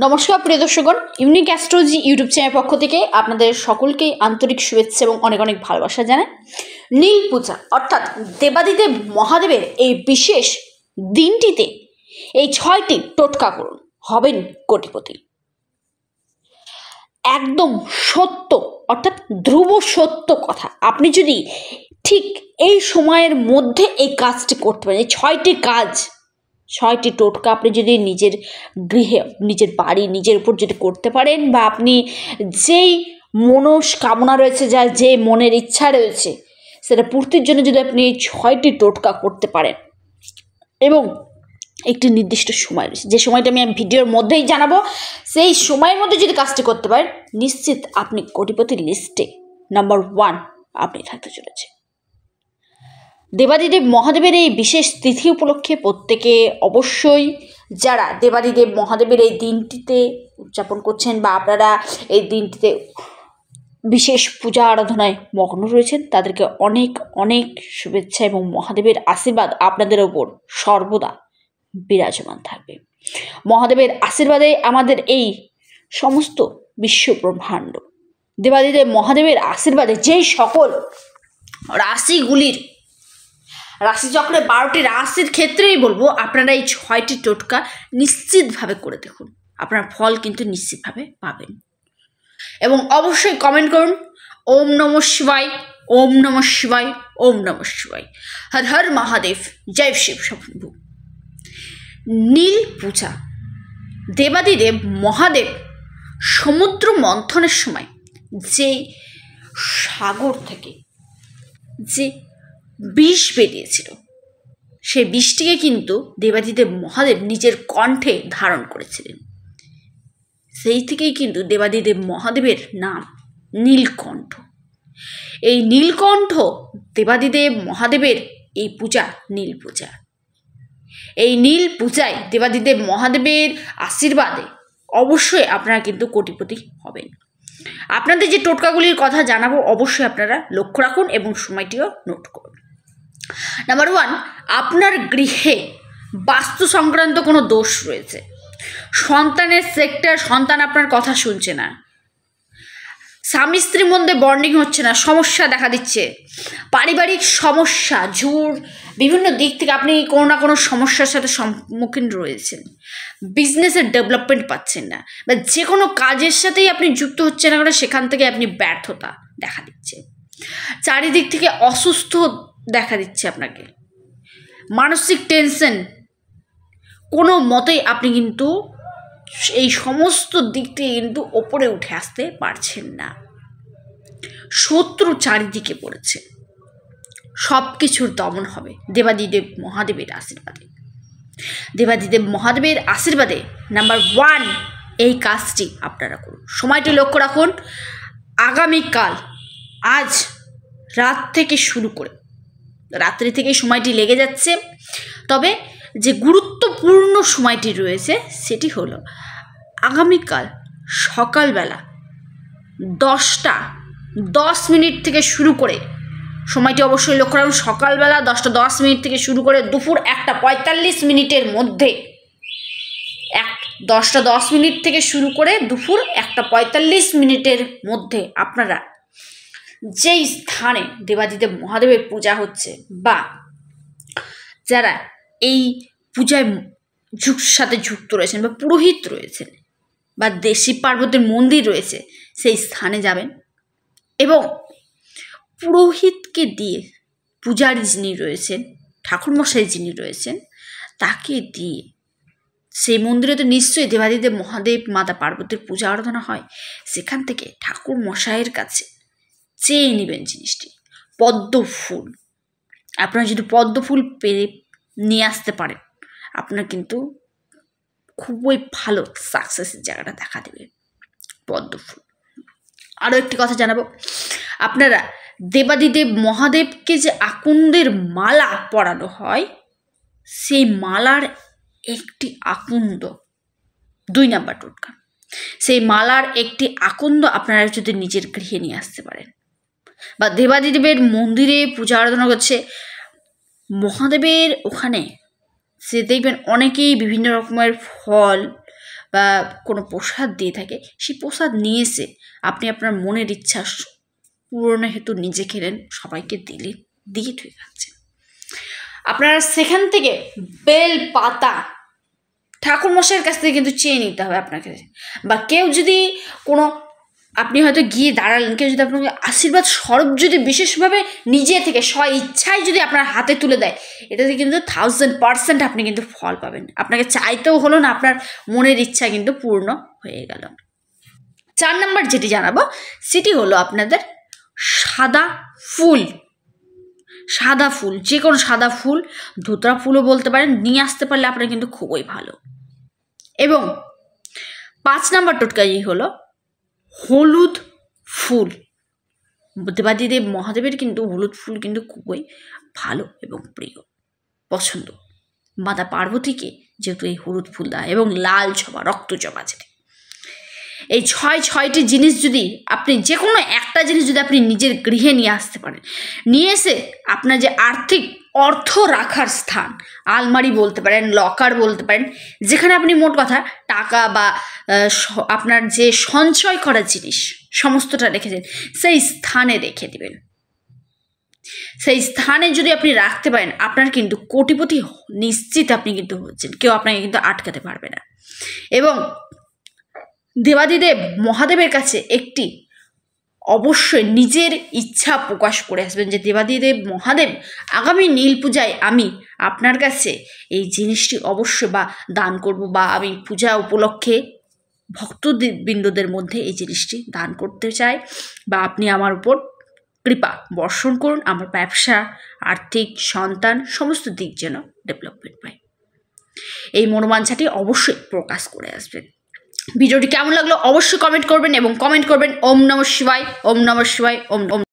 নমস্কার প্রিয় দর্শকগণ, unique astrology YouTube channel পক্ষ থেকে আপনাদের সকলকেই আন্তরিক শুভেচ্ছা এবং অনেক অনেক ভালোবাসা জানাই। নীল পূজা অর্থাৎ দেবাদিদেব মহাদেবের এই বিশেষ দিনটিতে এই 6টি টোটকা করুন, হবেন কোটিপতি। একদম সত্য অর্থাৎ ধ্রুব সত্য কথা। আপনি যদি ঠিক এই সময়ের মধ্যে এই কাজটি করতে পারেন, এই 6টি কাজ, 6টি টোটকা আপনি যদি নিজের গৃহে, নিজের বাড়ি, নিজের উপর যদি করতে পারেন, বা আপনি যেই মনস্কামনা রয়েছে, যে মনের ইচ্ছা রয়েছে সেটা পূর্তির জন্য যদি আপনি এই 6টি টোটকা করতে পারেন এবং একটি নির্দিষ্ট সময় রয়েছে, যে সময়টা আমি ভিডিওর মধ্যেই জানাবো, সেই সময়ের মধ্যে যদি কাজটি করতে পারেন, নিশ্চিত আপনি কোটিপতির লিস্টে নাম্বার 1 আপনি থাকতে চলেছে। দেবাদিদেব মহাদেবের এই বিশেষ তিথি উপলক্ষে প্রত্যেকে অবশ্যই যারা দেবাদিদেব মহাদেবের এই দিনটিতে উদযাপন করছেন বা আপনারা এই দিনটিতে বিশেষ পূজা আরাধনায় মগ্ন রয়েছেন, তাদেরকে অনেক অনেক শুভেচ্ছা এবং মহাদেবের আশীর্বাদ আপনাদের ওপর সর্বদা বিরাজমান থাকবে। মহাদেবের আশীর্বাদে আমাদের এই সমস্ত বিশ্ব ব্রহ্মাণ্ড, দেবাদিদেব মহাদেবের আশীর্বাদে যেই সকল রাশিগুলির রাশিচক্রে 12টি রাশির ক্ষেত্রেই বলবো, আপনারা এই 6টি টোটকা নিশ্চিতভাবে করে দেখুন, আপনার ফল কিন্তু নিশ্চিতভাবে পাবেন। এবং অবশ্যই কমেন্ট করুন ওম নমঃ শিবায়, ওম নমঃ শিবায়, ওম নমঃ শিবায়, হর হর মহাদেব, জয় শিব শম্ভু। নীল পূজা, দেবাদিদেব মহাদেব সমুদ্র মন্থনের সময় যে সাগর থেকে যে বিষ বেরিয়েছিল, সেই বিষটিকে কিন্তু দেবাদিদেব মহাদেব নিজের কণ্ঠে ধারণ করেছিলেন। সেই থেকেই কিন্তু দেবাদিদেব মহাদেবের নাম নীলকণ্ঠ। এই নীলকণ্ঠ দেবাদিদেব মহাদেবের এই পূজা নীল পূজা। এই নীল পূজায় দেবাদিদেব মহাদেবের আশীর্বাদে অবশ্যই আপনারা কিন্তু কোটিপতি হবেন। আপনাদের যে টোটকাগুলির কথা জানাবো অবশ্যই আপনারা লক্ষ্য রাখুন এবং সময়টিও নোট করুন। নাম্বার 1, আপনার গৃহে বাস্তু সংক্রান্ত কোনো দোষ রয়েছে, সন্তানের সন্তান আপনার কথা শুনছে না, স্বামী স্ত্রীর মধ্যে বন্ডিং হচ্ছে না, সমস্যা দেখা দিচ্ছে, পারিবারিক সমস্যা, ঝুড়, বিভিন্ন দিক থেকে আপনি কোনো না কোনো সমস্যার সাথে সম্মুখীন রয়েছেন, বিজনেসের ডেভেলপমেন্ট পাচ্ছেন না, বা যে কোনো কাজের সাথেই আপনি যুক্ত হচ্ছেন না কারণ সেখান থেকে আপনি ব্যর্থতা দেখা দিচ্ছে, চারিদিক থেকে অসুস্থ দেখা দিচ্ছে, আপনাকে মানসিক টেনশন, কোনো মতেই আপনি কিন্তু এই সমস্ত দিক থেকে কিন্তু ওপরে উঠে আসতে পারছেন না, শত্রু চারিদিকে পড়েছে, সব কিছুর দমন হবে দেবাদিদেব মহাদেবের আশীর্বাদে। দেবাদিদেব মহাদেবের আশীর্বাদে নাম্বার 1 এই কাজটি আপনারা করুন। সময়টি লক্ষ্য রাখুন, আগামীকাল, আজ রাত থেকে শুরু করে, রাত্রি থেকে সময়টি লেগে যাচ্ছে, তবে যে গুরুত্বপূর্ণ সময়টি রয়েছে সেটি হলো আগামীকাল সকালবেলা 10টা 10 থেকে শুরু করে, সময়টি অবশ্যই লক্ষ্য রাখুন, সকালবেলা 10টা 10 থেকে শুরু করে দুপুর 1টা 45 মধ্যে, 10টা 10 থেকে শুরু করে দুপুর 1টা 45 মধ্যে আপনারা যেই স্থানে দেবাদিদেব মহাদেবের পূজা হচ্ছে বা যারা এই পূজায় সাথে যুক্ত রয়েছেন বা পুরোহিত রয়েছেন বা শিব পার্বতীর মন্দির রয়েছে, সেই স্থানে যাবেন এবং পুরোহিতকে দিয়ে, পূজারী যিনি রয়েছেন, ঠাকুরমশাই যিনি রয়েছেন, তাকে দিয়ে, সেই মন্দিরে তো নিশ্চয়ই দেবাদিদেব মহাদেব মাতা পার্বতীর পূজা আরাধনা হয়, সেখান থেকে ঠাকুর মশাইয়ের কাছে চেয়ে নেবেন জিনিসটি, পদ্ম ফুল। আপনারা যদি পদ্ম ফুল পেরে নিয়ে আসতে পারেন, আপনার কিন্তু খুবই ভালো সাকসেসের জায়গাটা দেখা দেবে পদ্ম ফুল। আরও একটি কথা জানাবো, আপনারা দেবাদিদেব মহাদেবকে যে আকন্দের মালা পরানো হয়, সেই মালার একটি আকন্দ, 2 নাম্বার টোটকা, সেই মালার একটি আকন্দ আপনারা যদি নিজের গৃহে নিয়ে আসতে পারেন, বা দেবাদিদেবের মন্দিরে পূজা আরাধনা করছে মহাদেবের ওখানে, সে দেখবেন অনেকেই বিভিন্ন রকমের ফল বা কোনো প্রসাদ দিয়ে থাকে, সেই প্রসাদ নিয়ে এসে আপনি আপনার মনের ইচ্ছা পূরণ হেতু নিজে খেলেন, সবাইকে দিলেন, দিয়ে ঠিক আছে। আপনারা সেখান থেকে বেল পাতা ঠাকুরমশাইয়ের কাছ থেকে কিন্তু চেয়ে নিতে হবে আপনাকে। বা কেউ যদি কোনো, আপনি হয়তো গিয়ে দাঁড়ালেন, কেউ যদি আপনাকে আশীর্বাদ স্বরূপ যদি বিশেষভাবে নিজে থেকে স্ব ইচ্ছায় যদি আপনার হাতে তুলে দেয়, এটাতে কিন্তু 1000% আপনি কিন্তু ফল পাবেন। আপনাকে চাইতেও হলো না, আপনার মনের ইচ্ছা কিন্তু পূর্ণ হয়ে গেল। 4 নম্বর যেটি জানাবো সেটি হলো আপনাদের সাদা ফুল। সাদা ফুল, যে কোনো সাদা ফুল, ধুতরা ফুলও বলতে পারেন, নিয়ে আসতে পারলে আপনার কিন্তু খুবই ভালো। এবং 5 নম্বর টোটকাই হলো হলুদ ফুল। দেবাদিদেব মহাদেবের কিন্তু হলুদ ফুল কিন্তু খুবই ভালো এবং প্রিয়, পছন্দ। মাতা পার্বতীকে যেহেতু এই হলুদ ফুল দেয়, এবং লাল জবা, রক্ত জবা, যেটি এই 6টি জিনিস যদি আপনি, যে কোনো একটা জিনিস যদি আপনি নিজের গৃহে নিয়ে আসতে পারেন, নিয়ে এসে আপনার যে অর্থ রাখার স্থান, আলমারি বলতে পারেন, লকার বলতে পারেন, যেখানে আপনি মোট কথা টাকা বা আপনার যে সঞ্চয় করা জিনিস সমস্তটা রেখেছেন, সেই স্থানে রেখে দিবেন। সেই স্থানে যদি আপনি রাখতে পারেন, আপনার কিন্তু কোটিপতি নিশ্চিত আপনি কিন্তু হচ্ছেন, কেউ আপনাকে কিন্তু আটকাতে পারবে না। এবং দেবাদিদেব মহাদেবের কাছে একটি অবশ্যই নিজের ইচ্ছা প্রকাশ করে আসবেন যে দেবাদিদেব মহাদেব, আগামী নীল পূজায় আমি আপনার কাছে এই জিনিসটি অবশ্যই বা দান করব, বা আমি পূজা উপলক্ষে ভক্তবৃন্দদের মধ্যে এই জিনিসটি দান করতে চাই, বা আপনি আমার উপর কৃপা বর্ষণ করুন, আমার ব্যবসা, আর্থিক, সন্তান সমস্ত দিক যেন ডেভেলপমেন্ট পায়। এই মনোবাঞ্ছাটি অবশ্যই প্রকাশ করে আসবেন। ভিডিওটি কেমন লাগলো অবশ্যই কমেন্ট করবেন, এবং কমেন্ট করবেন ওম নমঃ শিবায়, ওম নমঃ শিবায়, ওম।